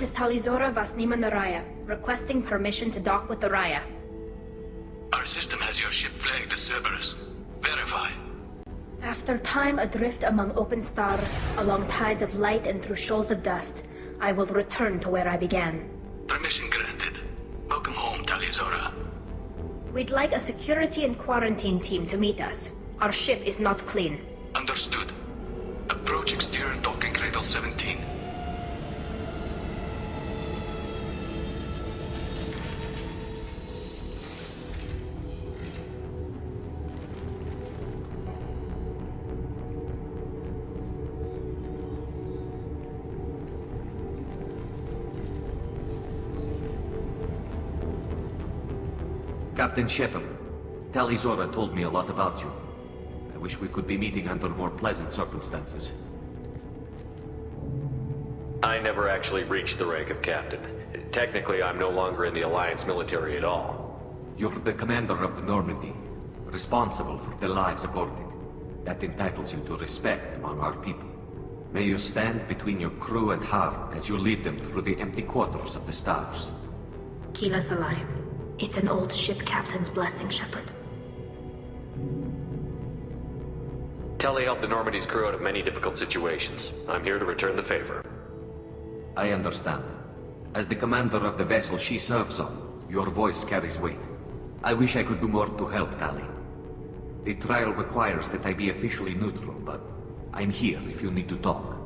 This is Talizora Vasnima Naraya, requesting permission to dock with the Raya. Our system has your ship flagged as Cerberus. Verify. After time adrift among open stars, along tides of light and through shoals of dust, I will return to where I began. Permission granted. Welcome home, Talizora. We'd like a security and quarantine team to meet us. Our ship is not clean. Understood. Approach exterior docking cradle 17. Captain Shepard, Talizora told me a lot about you. I wish we could be meeting under more pleasant circumstances. I never actually reached the rank of captain. Technically, I'm no longer in the Alliance military at all. You're the commander of the Normandy, responsible for the lives aborted. That entitles you to respect among our people. May you stand between your crew and harm as you lead them through the empty quarters of the stars. Kila Salai. It's an old ship captain's blessing, Shepard. Tali helped the Normandy's crew out of many difficult situations. I'm here to return the favor. I understand. As the commander of the vessel she serves on, your voice carries weight. I wish I could do more to help, Tali. The trial requires that I be officially neutral, but I'm here if you need to talk.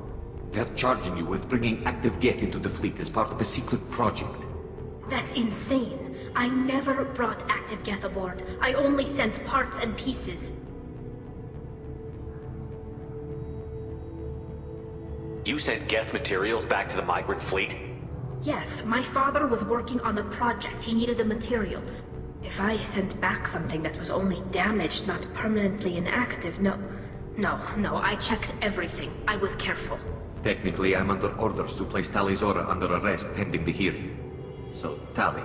They're charging you with bringing active Geth into the fleet as part of a secret project. That's insane. I never brought active Geth aboard. I only sent parts and pieces. You sent Geth materials back to the migrant fleet? Yes, my father was working on a project. He needed the materials. If I sent back something that was only damaged, not permanently inactive, no, I checked everything. I was careful. Technically, I'm under orders to place Talizora under arrest pending the hearing. So, Tali,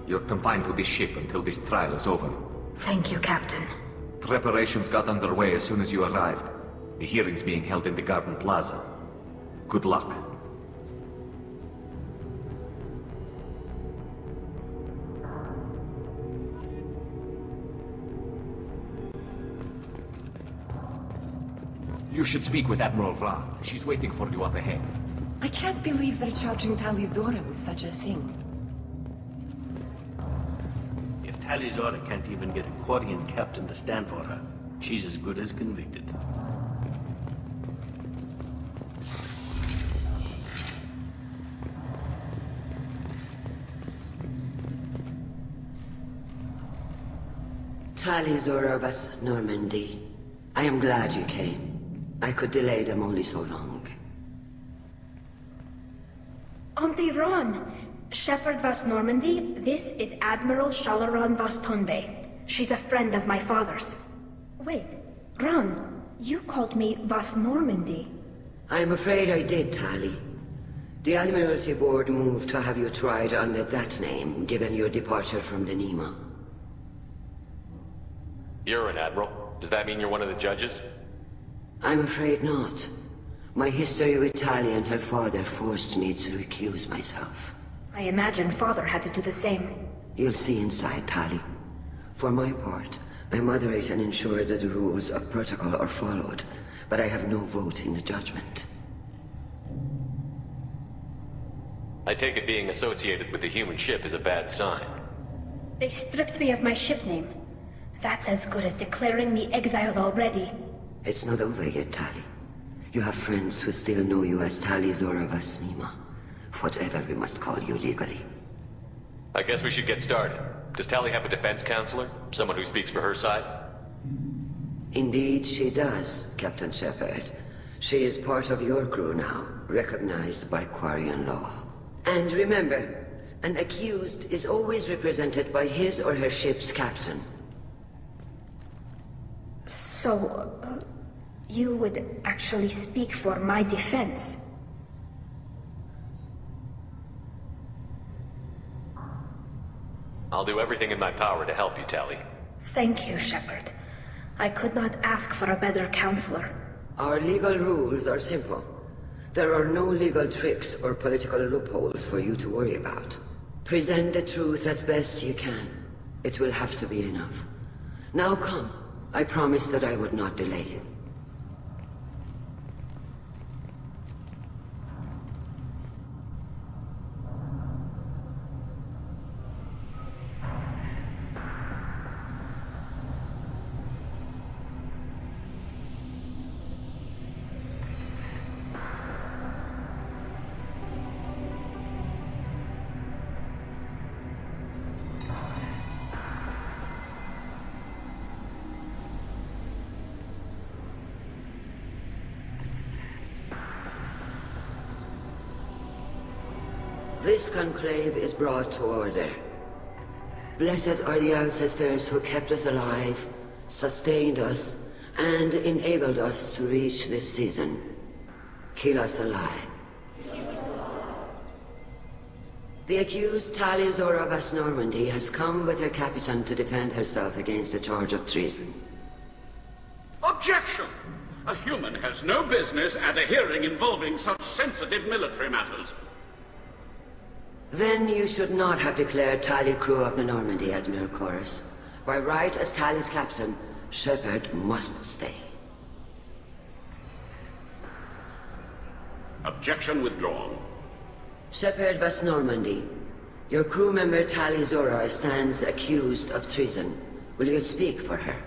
you're confined to this ship until this trial is over. Thank you, Captain. Preparations got underway as soon as you arrived. The hearing's being held in the Garden Plaza. Good luck. You should speak with Admiral Ra. She's waiting for you up ahead. I can't believe they're charging Tali Zora with such a thing. If Tali Zora can't even get a Quarian captain to stand for her, she's as good as convicted. Tali Zora vas Normandy. I am glad you came. I could delay them only so long. Auntie Ron! Shepard vas Normandy, this is Admiral Shalaran vas Tonbe. She's a friend of my father's. Wait, Ron, you called me vas Normandy. I'm afraid I did, Tali. The Admiralty Board moved to have you tried under that name, given your departure from the Nima. You're an admiral. Does that mean you're one of the judges? I'm afraid not. My history with Tali and her father forced me to recuse myself. I imagine father had to do the same. You'll see inside, Tali. For my part, I moderate and ensure that the rules of protocol are followed, but I have no vote in the judgment. I take it being associated with the human ship is a bad sign. They stripped me of my ship name. That's as good as declaring me exiled already. It's not over yet, Tali. You have friends who still know you as Tali Zora vas Nima. Whatever we must call you legally. I guess we should get started. Does Tali have a defense counselor? Someone who speaks for her side? Indeed she does, Captain Shepard. She is part of your crew now, recognized by Quarian law. And remember, an accused is always represented by his or her ship's captain. So, you would actually speak for my defense? I'll do everything in my power to help you, Tali. Thank you, Shepard. I could not ask for a better counselor. Our legal rules are simple. There are no legal tricks or political loopholes for you to worry about. Present the truth as best you can. It will have to be enough. Now come. I promised that I would not delay you. This conclave is brought to order. Blessed are the ancestors who kept us alive, sustained us, and enabled us to reach this season. Keep us alive. The accused Tali Zora vas Normandy has come with her captain to defend herself against the charge of treason. Objection! A human has no business at a hearing involving such sensitive military matters. Then you should not have declared Tali crew of the Normandy, Admiral Chorus. By right as Tali's captain, Shepard must stay. Objection withdrawn. Shepard vas Normandy. Your crew member Tali Zora stands accused of treason. Will you speak for her?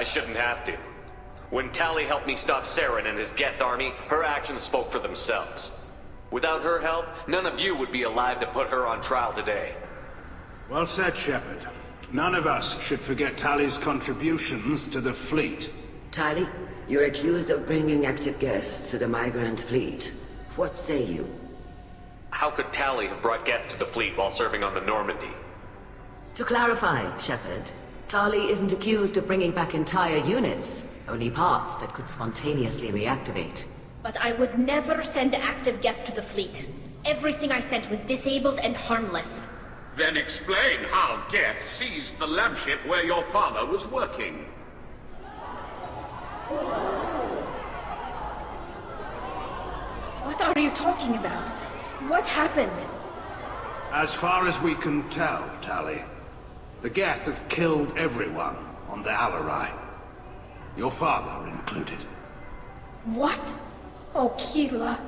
I shouldn't have to. When Tali helped me stop Saren and his Geth army, her actions spoke for themselves. Without her help, none of you would be alive to put her on trial today. Well said, Shepard. None of us should forget Tali's contributions to the fleet. Tali, you're accused of bringing active guests to the migrant fleet. What say you? How could Tali have brought Geth to the fleet while serving on the Normandy? To clarify, Shepard, Tali isn't accused of bringing back entire units, only parts that could spontaneously reactivate. But I would never send active Geth to the fleet. Everything I sent was disabled and harmless. Then explain how Geth seized the lab ship where your father was working. What are you talking about? What happened? As far as we can tell, Tali, the Geth have killed everyone on the Alarai. Your father included. What? Oh, Keela.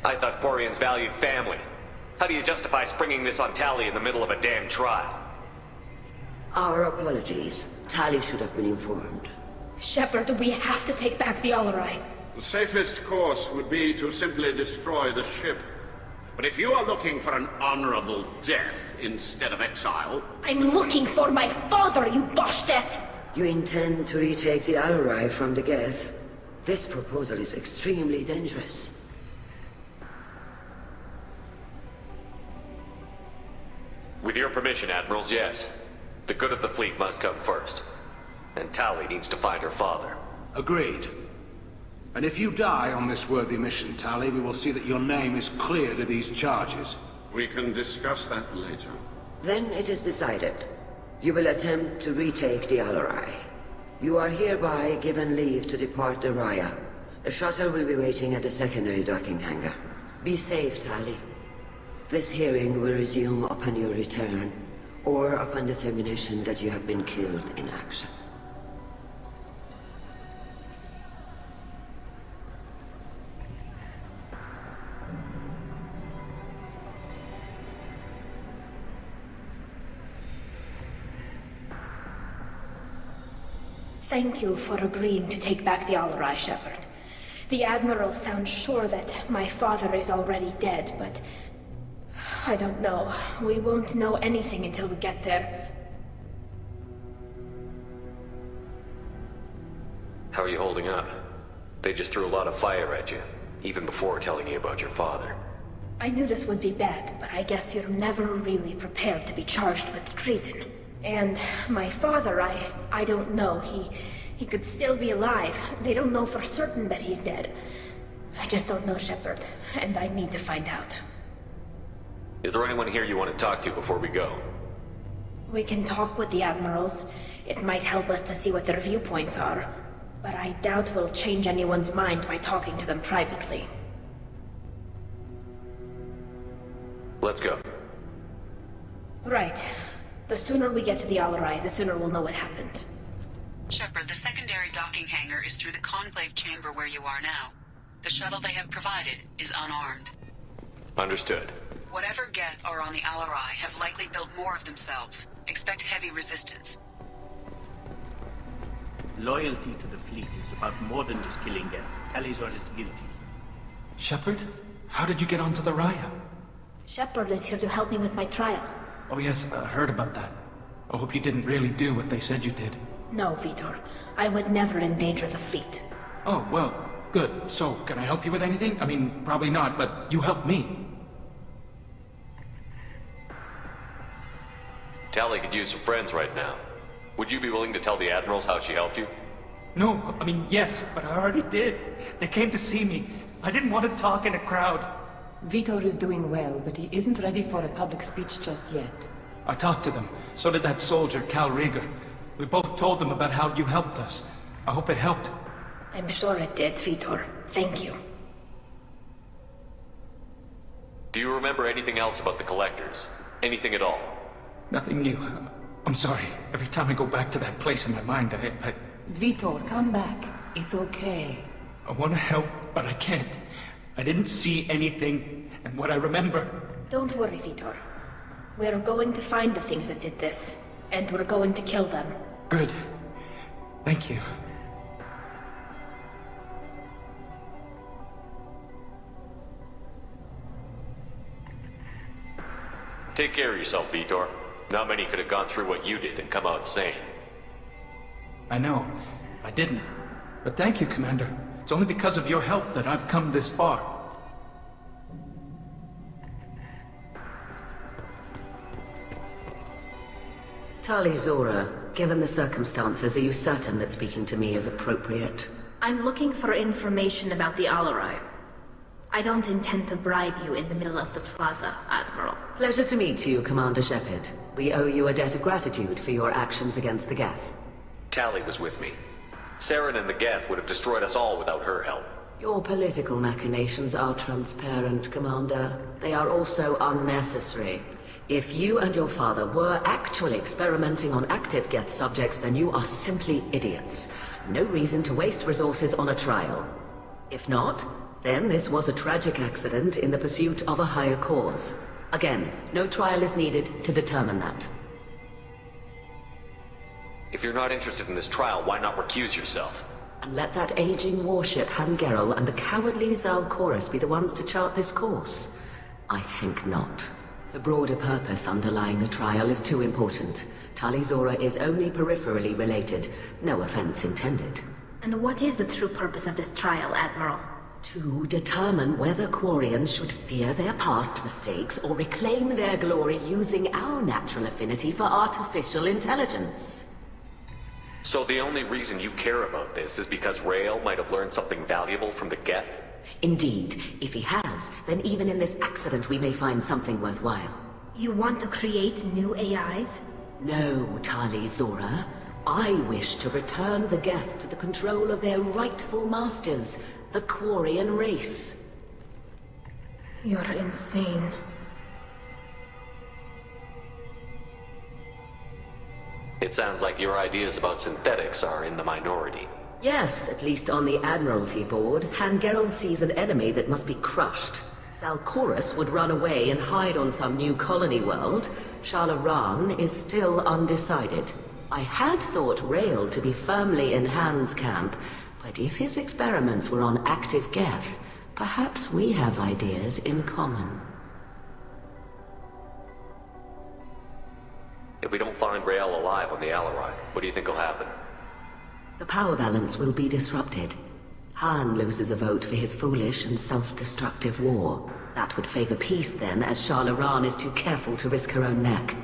I thought Quarians valued family. How do you justify springing this on Tali in the middle of a damn trial? Our apologies. Tali should have been informed. Shepard, we have to take back the Alarai. The safest course would be to simply destroy the ship. But if you are looking for an honorable death instead of exile... I'm looking for my father, you bastet! You intend to retake the Alarai from the Geth? This proposal is extremely dangerous. With your permission, Admirals, yes. The good of the fleet must come first. And Tali needs to find her father. Agreed. And if you die on this worthy mission, Tali, we will see that your name is cleared of these charges. We can discuss that later. Then it is decided. You will attempt to retake the Alarai. You are hereby given leave to depart the Raya. A shuttle will be waiting at the secondary docking hangar. Be safe, Tali. This hearing will resume upon your return, or upon determination that you have been killed in action. Thank you for agreeing to take back the Alarai, Shepard. The Admiral sounds sure that my father is already dead, but... I don't know. We won't know anything until we get there. How are you holding up? They just threw a lot of fire at you, even before telling you about your father. I knew this would be bad, but I guess you're never really prepared to be charged with treason. And my father, I don't know. He could still be alive. They don't know for certain that he's dead. I just don't know, Shepard, and I need to find out. Is there anyone here you want to talk to before we go? We can talk with the Admirals. It might help us to see what their viewpoints are. But I doubt we'll change anyone's mind by talking to them privately. Let's go. Right. The sooner we get to the Alarai, the sooner we'll know what happened. Shepard, the secondary docking hangar is through the Conclave chamber where you are now. The shuttle they have provided is unarmed. Understood. Whatever Geth are on the Alarai have likely built more of themselves. Expect heavy resistance. Loyalty to the fleet is about more than just killing Geth. Tali's is guilty. Shepard? How did you get onto the Raya? Shepard is here to help me with my trial. Oh yes, I heard about that. I hope you didn't really do what they said you did. No, Vitor. I would never endanger the fleet. Oh, well, good. So, can I help you with anything? I mean, probably not, but you helped me. Tali could use some friends right now. Would you be willing to tell the Admirals how she helped you? No, I mean, yes, but I already did. They came to see me. I didn't want to talk in a crowd. Vitor is doing well, but he isn't ready for a public speech just yet. I talked to them. So did that soldier, Cal Rieger. We both told them about how you helped us. I hope it helped. I'm sure it did, Vitor. Thank you. Do you remember anything else about the Collectors? Anything at all? Nothing new. I'm sorry. Every time I go back to that place in my mind, I... Vitor, come back. It's okay. I want to help, but I can't. I didn't see anything, and what I remember... Don't worry, Vitor. We're going to find the things that did this, and we're going to kill them. Good. Thank you. Take care of yourself, Vitor. Not many could have gone through what you did and come out sane. I know. I didn't. But thank you, Commander. It's only because of your help that I've come this far. Tali Zora, given the circumstances, are you certain that speaking to me is appropriate? I'm looking for information about the Alarai. I don't intend to bribe you in the middle of the plaza, Admiral. Pleasure to meet you, Commander Shepard. We owe you a debt of gratitude for your actions against the Geth. Tali was with me. Saren and the Geth would have destroyed us all without her help. Your political machinations are transparent, Commander. They are also unnecessary. If you and your father were actually experimenting on active Geth subjects, then you are simply idiots. No reason to waste resources on a trial. If not, then this was a tragic accident in the pursuit of a higher cause. Again, no trial is needed to determine that. If you're not interested in this trial, why not recuse yourself? And let that aging warship Han-Gerrel and the cowardly Zal-Chorus be the ones to chart this course? I think not. The broader purpose underlying the trial is too important. Tali Zora is only peripherally related. No offense intended. And what is the true purpose of this trial, Admiral? To determine whether Quarians should fear their past mistakes or reclaim their glory using our natural affinity for artificial intelligence. So the only reason you care about this is because Raheel might have learned something valuable from the Geth? Indeed. If he has, then even in this accident we may find something worthwhile. You want to create new AIs? No, Tali Zora. I wish to return the Geth to the control of their rightful masters, the Quarian race. You're insane. It sounds like your ideas about synthetics are in the minority. Yes, at least on the Admiralty board, Han-Gerrel sees an enemy that must be crushed. Zal-Chorus would run away and hide on some new colony world. Shala-Ran is still undecided. I had thought Raheel to be firmly in Han's camp, but if his experiments were on active Geth, perhaps we have ideas in common. If we don't find Raheel alive on the Alarai, what do you think will happen? The power balance will be disrupted. Han loses a vote for his foolish and self-destructive war. That would favor peace then, as Shala-Ran is too careful to risk her own neck.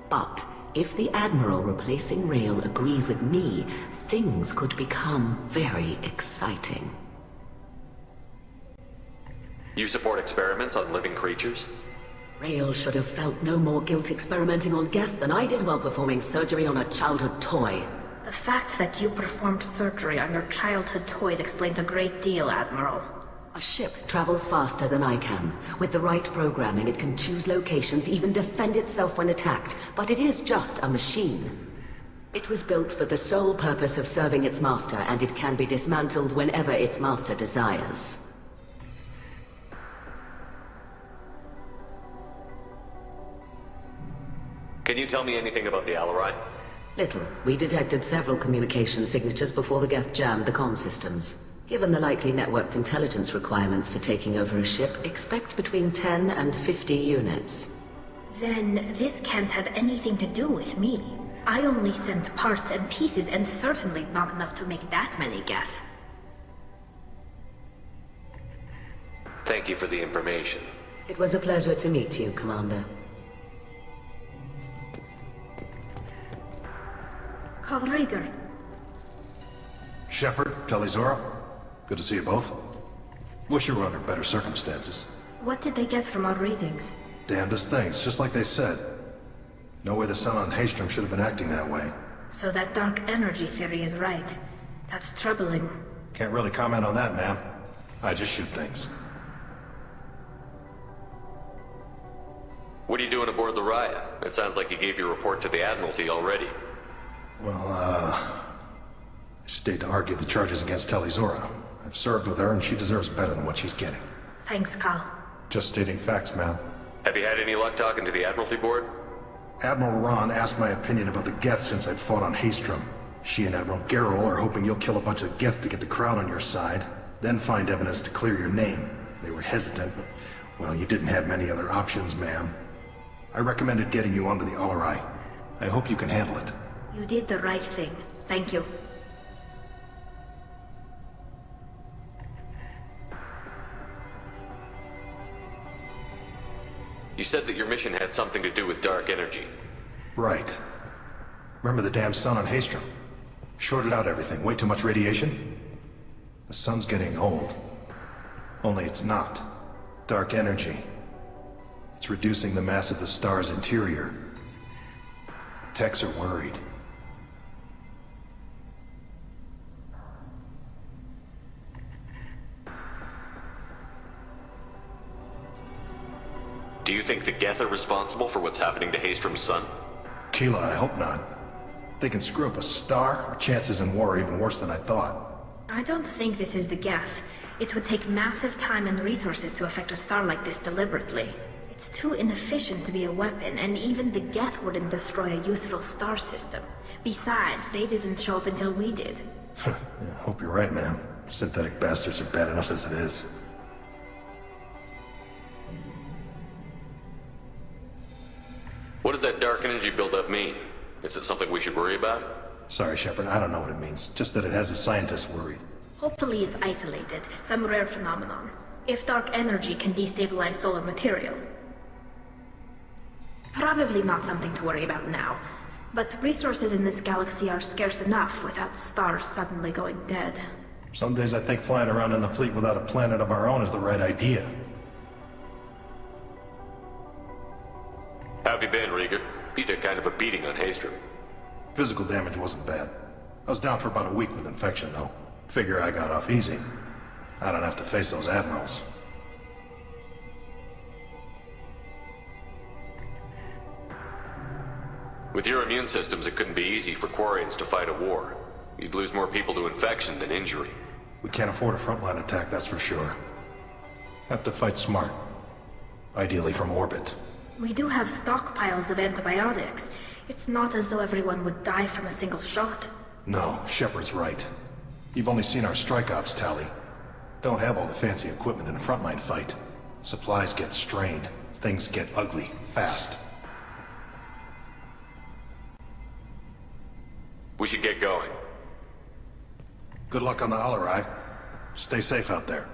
But if the Admiral replacing Raheel agrees with me, things could become very exciting. You support experiments on living creatures? Raheel should have felt no more guilt experimenting on Geth than I did while performing surgery on a childhood toy. The fact that you performed surgery on your childhood toys explains a great deal, Admiral. A ship travels faster than I can. With the right programming, it can choose locations, even defend itself when attacked. But it is just a machine. It was built for the sole purpose of serving its master, and it can be dismantled whenever its master desires. Can you tell me anything about the Alarai? Little. We detected several communication signatures before the Geth jammed the comm systems. Given the likely networked intelligence requirements for taking over a ship, expect between 10 and 50 units. Then this can't have anything to do with me. I only sent parts and pieces, and certainly not enough to make that many Geth. Thank you for the information. It was a pleasure to meet you, Commander. Rieger. Shepard, Tali Zora. Good to see you both. Wish you were under better circumstances. What did they get from our readings? Damnedest things, just like they said. No way the sun on Haystrom should have been acting that way. So that dark energy theory is right. That's troubling. Can't really comment on that, ma'am. I just shoot things. What are you doing aboard the Raya? It sounds like you gave your report to the Admiralty already. Well, I stayed to argue the charges against Tali Zora. I've served with her, and she deserves better than what she's getting. Thanks, Cal. Just stating facts, ma'am. Have you had any luck talking to the Admiralty board? Admiral Ron asked my opinion about the Geth since I'd fought on Haystrom. She and Admiral Gerrel are hoping you'll kill a bunch of Geth to get the crowd on your side, then find evidence to clear your name. They were hesitant, but, well, you didn't have many other options, ma'am. I recommended getting you onto the Alarai. I hope you can handle it. You did the right thing. Thank you. You said that your mission had something to do with dark energy. Right. Remember the damn sun on Haystrom? Shorted out everything. Way too much radiation? The sun's getting old. Only it's not. Dark energy. It's reducing the mass of the star's interior. Techs are worried. Do you think the Geth are responsible for what's happening to Haystrom's son? Keela, I hope not. If they can screw up a star, our chances in war are even worse than I thought. I don't think this is the Geth. It would take massive time and resources to affect a star like this deliberately. It's too inefficient to be a weapon, and even the Geth wouldn't destroy a useful star system. Besides, they didn't show up until we did. Yeah, hope you're right, man. Synthetic bastards are bad enough as it is. What does that dark energy buildup mean? Is it something we should worry about? Sorry, Shepard, I don't know what it means. Just that it has the scientists worried. Hopefully it's isolated, some rare phenomenon. If dark energy can destabilize solar material. Probably not something to worry about now. But resources in this galaxy are scarce enough without stars suddenly going dead. Some days I think flying around in the fleet without a planet of our own is the right idea. How have you been, Rieger? You took kind of a beating on Haystrom. Physical damage wasn't bad. I was down for about a week with infection, though. Figure I got off easy. I don't have to face those admirals. With your immune systems, it couldn't be easy for Quarians to fight a war. You'd lose more people to infection than injury. We can't afford a frontline attack, that's for sure. Have to fight smart. Ideally from orbit. We do have stockpiles of antibiotics. It's not as though everyone would die from a single shot. No, Shepard's right. You've only seen our strike ops, Tali. Don't have all the fancy equipment in a frontline fight. Supplies get strained. Things get ugly, fast. We should get going. Good luck on the Alarai. Stay safe out there.